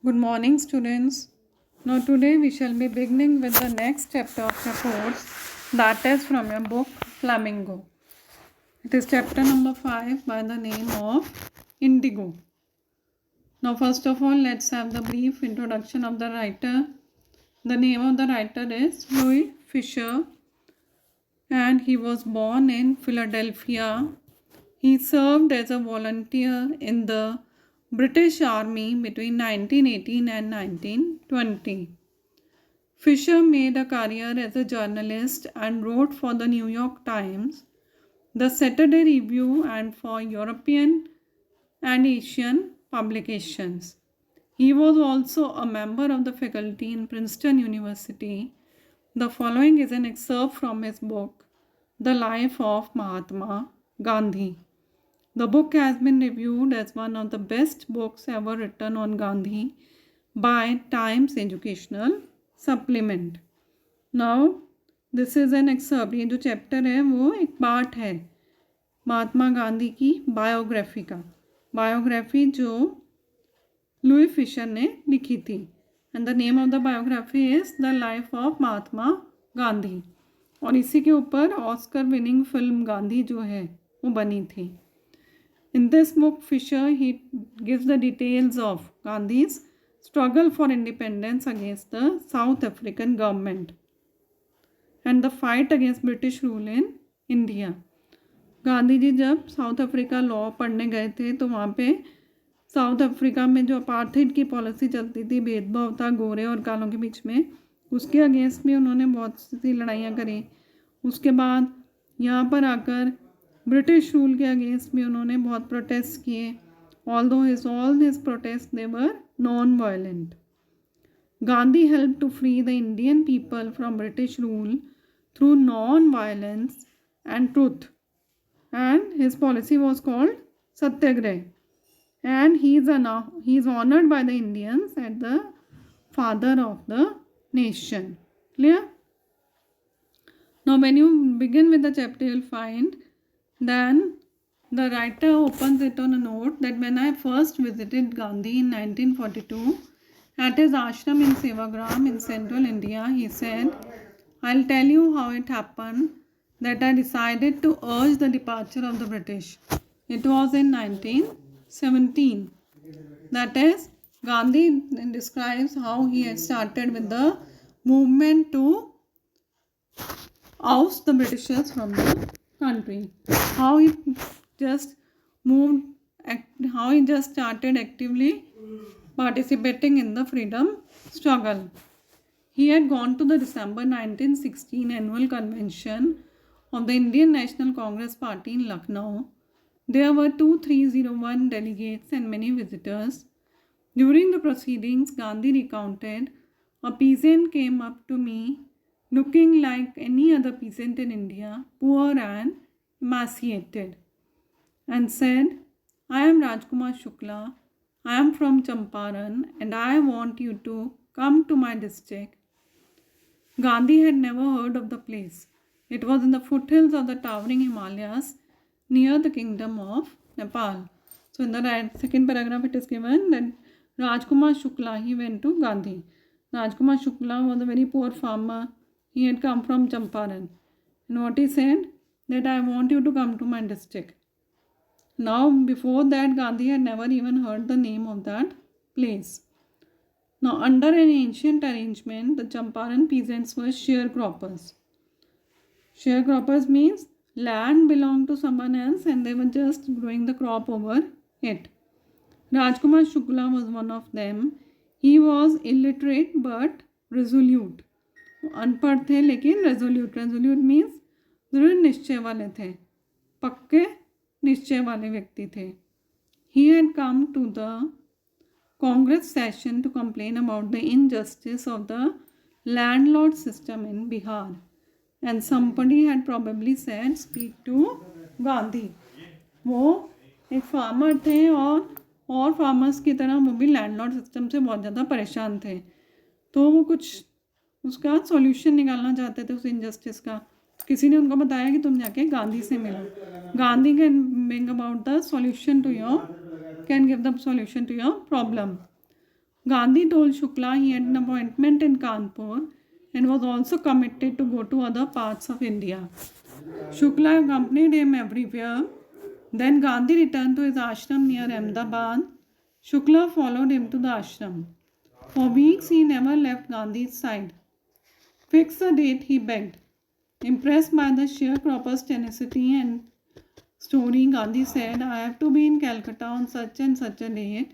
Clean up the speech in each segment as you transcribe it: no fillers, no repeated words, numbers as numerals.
Good morning, students. Now, today we shall be beginning with the next chapter of your course, that is from your book Flamingo. It is chapter number 5 by the name of Indigo. Now, first of all, let's have the brief introduction of the writer. The name of the writer is Louis Fisher, and he was born in Philadelphia. He served as a volunteer in the British Army between 1918 and 1920. Fisher made a career as a journalist and wrote for the New York Times, the Saturday Review, and for European and Asian publications. He was also a member of the faculty in Princeton University. The following is an excerpt from his book, The Life of Mahatma Gandhi. The book has been reviewed as one of the best books ever written on Gandhi by Times Educational Supplement. Now, this is an excerpt. ये जो chapter है वो एक part है महात्मा गांधी की biography का, biography जो Louis Fischer ने लिखी थी. And the name of the biography is the life of Mahatma Gandhi. और इसी के ऊपर ऑस्कर विनिंग फिल्म गांधी जो है वो बनी थी. In this book, Fisher he gives the details of Gandhi's struggle for independence against the South African government and the fight against British rule in India. Gandhi ji जब साउथ अफ्रीका लॉ पढ़ने गए थे तो वहाँ पे साउथ अफ्रीका में जो apartheid की पॉलिसी चलती थी, भेदभाव था गोरे और कालों के बीच में, उसके अगेंस्ट भी उन्होंने बहुत सी लड़ाइयाँ करी. उसके बाद यहाँ पर आकर ब्रिटिश रूल के अगेंस्ट भी उन्होंने बहुत प्रोटेस्ट किए. Although all this protest they were non violent. Gandhi help to free the Indian people from British rule through non violence and truth, and his policy was called Satyagraha. And he is honoured by the Indians at the father of the nation. Clear? Now when you begin with the chapter you will find then the writer opens it on a note that when I first visited Gandhi in 1942 at his ashram in Sevagram in central India, he said, I'll tell you how it happened that I decided to urge the departure of the British. It was in 1917. That is, Gandhi describes how he had started with the movement to oust the Britishers from the country. How he just started actively participating in the freedom struggle. He had gone to the December 1916 annual convention of the Indian National Congress Party in Lucknow. There were 2301 delegates and many visitors. During the proceedings, Gandhi recounted, a peasant came up to me looking like any other peasant in India, poor and emaciated, and said, I am Rajkumar Shukla, I am from Champaran, and I want you to come to my district. Gandhi had never heard of the place. It was in the foothills of the towering Himalayas near the kingdom of Nepal. So in the second paragraph it is given that Rajkumar Shukla, he went to Gandhi. Rajkumar Shukla was a very poor farmer. He had come from Champaran. And what he said, that I want you to come to my district. Now, before that, Gandhi had never even heard the name of that place. Now, under an ancient arrangement, the Champaran peasants were sharecroppers. Sharecroppers means land belonged to someone else and they were just growing the crop over it. Rajkumar Shukla was one of them. He was illiterate but resolute. अनपढ़ थे लेकिन resolute. Resolute means दृढ़ निश्चय वाले थे, पक्के निश्चय वाले व्यक्ति थे. He had come to the Congress session to complain about the injustice of the landlord system in Bihar, and somebody had probably said speak to Gandhi. वो एक फार्मर थे और फार्मर्स की तरह वो भी लैंडलॉर्ड सिस्टम से बहुत ज़्यादा परेशान थे. तो वो कुछ उसका सॉल्यूशन निकालना चाहते थे उस इनजस्टिस का. किसी ने उनको बताया कि तुम जाके गांधी से मिलो. Gandhi can bring about the solution to your, can give the solution to your problem. Gandhi told Shukla he had an appointment in Kanpur and was also committed to go to other parts of India. Shukla accompanied him everywhere. Then Gandhi returned to his ashram near Ahmedabad. Shukla followed him to the ashram. For weeks he never left Gandhi's side. Fix a date, he begged. Impressed by the sharecropper's tenacity and story, Gandhi said, I have to be in Calcutta on such and such a date.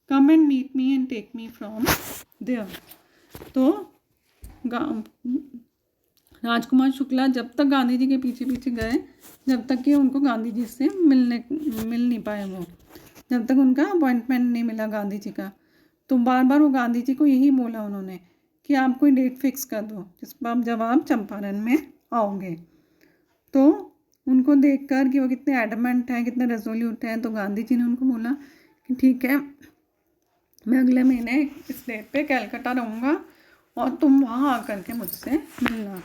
Come and meet me and take me from there. तो राजकुमार शुक्ला जब तक गांधी जी के पीछे पीछे गए, जब तक कि उनको गांधी जी से मिल नहीं पाए वो, जब तक उनका अपॉइंटमेंट नहीं मिला गांधी जी का, तो बार बार वो गांधी जी को यही बोला उन्होंने कि आप कोई डेट फिक्स कर दो जिस पर आप जब आप चंपारण में आओगे। तो उनको देखकर कि वो कितने एडमेंट हैं, कितने रेजोल्यूट हैं, तो गांधी जी ने उनको बोला कि ठीक है, मैं अगले महीने इस डेट पे कलकत्ता रहूँगा और तुम वहाँ आकर के मुझसे मिलना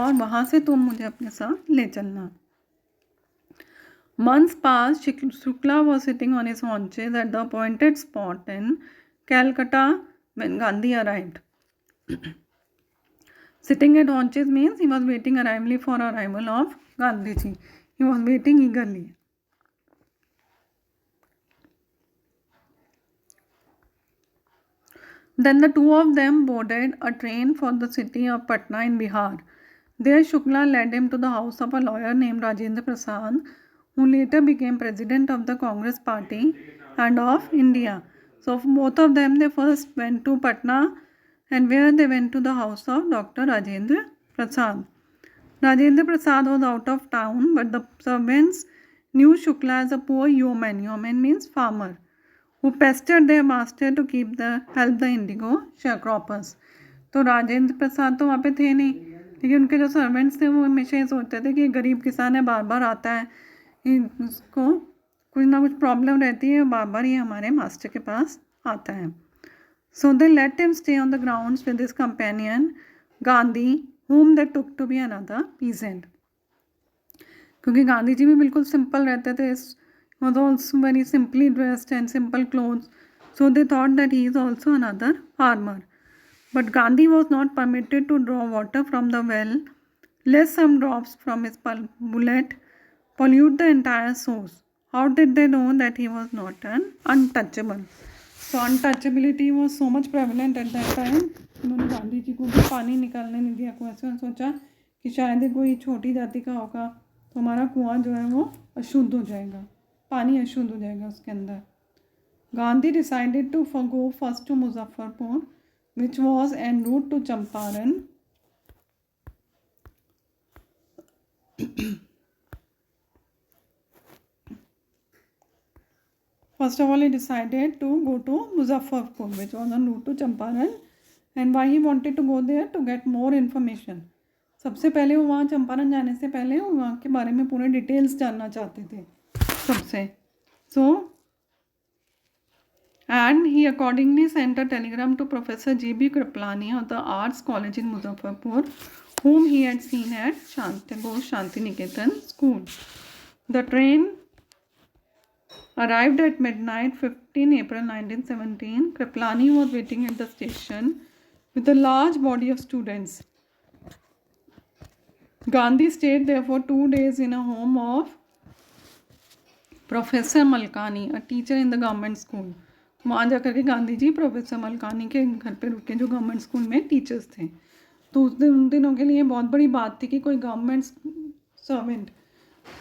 और वहाँ से तुम मुझे अपने साथ ले चलना। Months passed. Shukla was sitting on his haunches at the appointed spot in Calcutta when Gandhi arrived. Sitting at haunches means he was waiting arrival for arrival of Gandhiji. He was waiting eagerly. Then the two of them boarded a train for the city of Patna in Bihar. There Shukla led him to the house of a lawyer named Rajendra Prasad, who later became president of the Congress party and of India. So both of them, they first went to Patna, and where they went to the house of Dr. Rajendra Prasad. Rajendra Prasad was out of town, but the servants knew Shukla as a poor yeoman. Yeoman means farmer, who pestered their master to help the indigo sharecroppers. तो राजेंद्र प्रसाद तो वहाँ पे थे नहीं, लेकिन उनके जो servants थे वो हमेशा ये सोचते थे कि गरीब किसान है, बार बार आता है, इसको कुछ ना कुछ प्रॉब्लम रहती है, बार बार ये हमारे मास्टर के पास आता है. So they let him stay on the grounds with his companion Gandhi, whom they took to be another peasant. क्योंकि गांधी जी भी बिल्कुल सिंपल रहते थे, was also very simply dressed and simple clothes, so they thought that he is also another farmer. But Gandhi was not permitted to draw water from the well, lest some drops from his bullet pollute the entire source. How did they know that he was not an untouchable? So untouchability was so much prevalent at that time. उन्होंने गांधी जी को भी पानी निकालने नहीं दिया कुएं से, सोचा कि शायद कोई छोटी जाति का होगा तो हमारा कुआं जो है वो अशुद्ध हो जाएगा, पानी अशुद्ध हो जाएगा उसके अंदर. Gandhi decided to go first to Muzaffarpur, which was en route to Champaran. First of all, he decided to go to Muzaffarpur, which was en route to Champaran. And why he wanted to go there? To get more information. सबसे पहले वो वहाँ चंपारण जाने से पहले वो वहाँ के बारे में पूरे डिटेल्स जानना चाहते थे सबसे. So, and he accordingly sent a telegram to Professor G.B. Kriplani of the Arts College in Muzaffarpur, whom he had seen at Shantiniketan School. The train arrived at midnight, 15 April 1917. Kriplani was waiting at the station with a large body of students. Gandhi stayed there for 2 days in a home of Professor Malkani, a teacher in the government school. वहाँ जाकर के Gandhi ji professor Malkani के घर पे रुके, जो government school में teachers थे. तो उन दिनों के लिए बहुत बड़ी बात थी कि कोई गवर्नमेंट सर्वेंट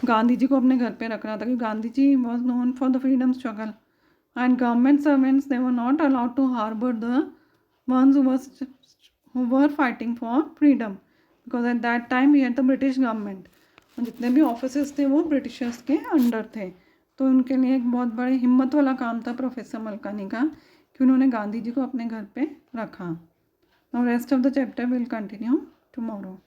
गांधी जी को अपने घर पे रख रहा था, क्योंकि Gandhi ji was known for the freedom struggle and government servants they were not allowed to harbour the ones who were fighting for freedom, because at that time we had the British government, और जितने भी officers थे वो Britishers के under थे. तो उनके लिए एक बहुत बड़ी हिम्मत वाला काम था प्रोफेसर मलकानी का कि उन्होंने गांधी जी को अपने घर पे रखा. Now rest of the chapter will continue tomorrow.